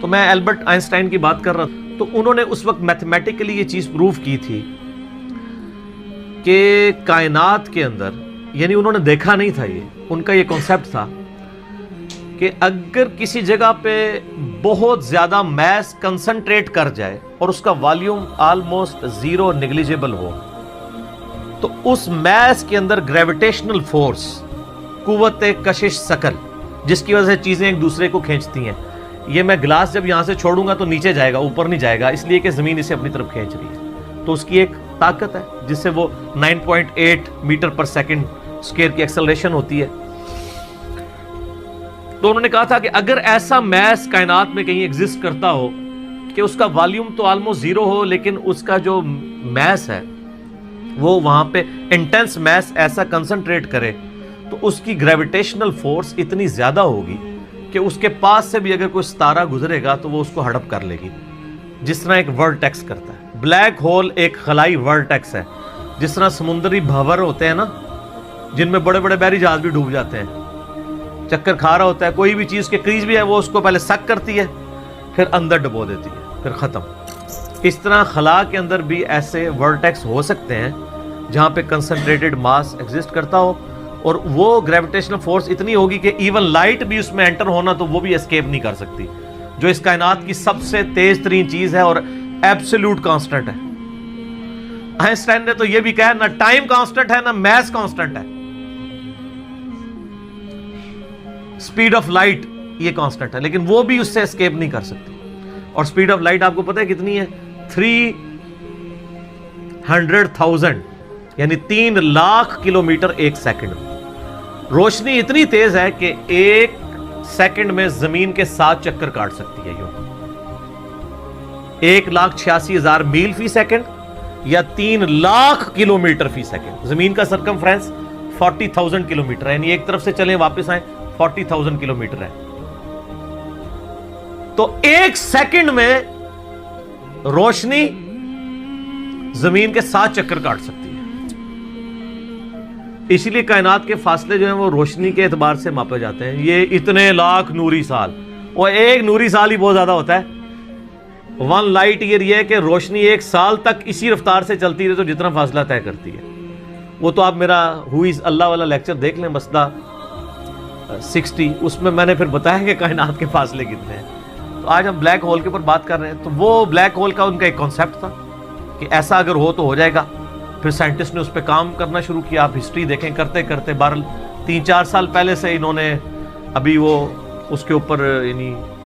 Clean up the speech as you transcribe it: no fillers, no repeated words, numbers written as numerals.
تو میں Albert Einstein کی بات کر رہا تھا، تو انہوں نے اس وقت میتھمیٹیکلی یہ چیز پروف کی تھی کہ کائنات کے اندر، یعنی انہوں نے دیکھا نہیں تھا، یہ ان کا یہ کانسیپٹ تھا کہ اگر کسی جگہ پہ بہت زیادہ میس کنسنٹریٹ کر جائے اور اس کا والیوم آلموسٹ زیرو نیگلیجیبل ہو، تو اس میس کے اندر گریویٹیشنل فورس، قوت کشش ثقل، جس کی وجہ سے چیزیں ایک دوسرے کو کھینچتی ہیں، یہ میں گلاس جب یہاں سے چھوڑوں گا تو نیچے جائے گا، اوپر نہیں جائے گا، اس لیے کہ زمین اسے اپنی طرف کھینچ رہی ہے، تو اس کی ایک طاقت ہے جس سے وہ 9.8 میٹر پر سیکنڈ اسکوائر کی ایکسلریشن ہوتی ہے۔ تو انہوں نے کہا تھا کہ اگر ایسا میس کائنات میں کہیں ایگزسٹ کرتا ہو کہ اس کا والیوم تو آلموسٹ زیرو ہو، لیکن اس کا جو میس ہے وہ وہاں پہ انٹینس میس ایسا کنسنٹریٹ کرے، تو اس کی گریویٹیشنل فورس اتنی زیادہ ہوگی کہ اس کے پاس سے بھی اگر کوئی ستارہ گزرے گا تو وہ اس کو ہڑپ کر لے گی، جس طرح ایک ورٹیکس کرتا ہے۔ بلیک ہول ایک خلائی ورٹیکس ہے، جس طرح سمندری بھنور ہوتے ہیں نا، جن میں بڑے بڑے بحری جہاز بھی ڈوب جاتے ہیں، چکر کھا رہا ہوتا ہے، کوئی بھی چیز کے قریب بھی ہے وہ اس کو پہلے سک کرتی ہے، پھر اندر ڈبو دیتی ہے، پھر ختم۔ اس طرح خلا کے اندر بھی ایسے ورٹیکس ہو سکتے ہیں جہاں پہ کنسنٹریٹڈ ماس ایگزسٹ کرتا ہو، اور وہ گریویٹیشنل فورس اتنی ہوگی کہ ایون لائٹ بھی اس میں انٹر ہونا تو وہ بھی اسکیپ نہیں کر سکتی، جو اس کائنات کی سب سے تیز ترین چیز ہے اور ایبسولوٹ کانسٹنٹ ہے۔ آئنسٹائن نے تو یہ بھی کہا نہ ٹائم کانسٹنٹ ہے نہ میس کانسٹنٹ ہے، سپیڈ آف لائٹ یہ کانسٹنٹ ہے، لیکن وہ بھی اس سے اسکیپ نہیں کر سکتی۔ اور سپیڈ آف لائٹ آپ کو پتہ ہے کتنی ہے؟ 300,000 یعنی 3 لاکھ کلومیٹر ایک سیکنڈ میں۔ روشنی اتنی تیز ہے کہ ایک سیکنڈ میں زمین کے 7 چکر کاٹ سکتی ہے، یوں 1,86,000 میل فی سیکنڈ یا 3 لاکھ کلومیٹر فی سیکنڈ۔ زمین کا سرکمفرنس 40,000 کلومیٹر ہے، یعنی ایک طرف سے چلیں واپس آئیں 40,000 کلومیٹر ہے۔ تو ایک سیکنڈ میں روشنی زمین کے 7 چکر کاٹ سکتی ہے۔ اسی لیے کائنات کے فاصلے جو ہیں وہ روشنی کے اعتبار سے ماپے جاتے ہیں، یہ اتنے لاکھ نوری سال، اور ایک نوری سال ہی بہت زیادہ ہوتا ہے۔ 1 لائٹ ایئر یہ ہے کہ روشنی ایک سال تک اسی رفتار سے چلتی رہے تو جتنا فاصلہ طے کرتی ہے۔ وہ تو آپ میرا ہوئیز اللہ والا لیکچر دیکھ لیں، مسئلہ 60، اس میں میں نے پھر بتایا کہ کائنات کے فاصلے کتنے ہیں۔ تو آج ہم بلیک ہول کے اوپر بات کر رہے ہیں، تو وہ بلیک ہول کا ان کا ایک کانسیپٹ تھا کہ ایسا اگر ہو تو ہو جائے گا۔ پھر سائنٹسٹ نے اس پہ کام کرنا شروع کیا، آپ ہسٹری دیکھیں، کرتے کرتے 12 3-4 سال پہلے سے انہوں نے ابھی وہ اس کے اوپر یعنی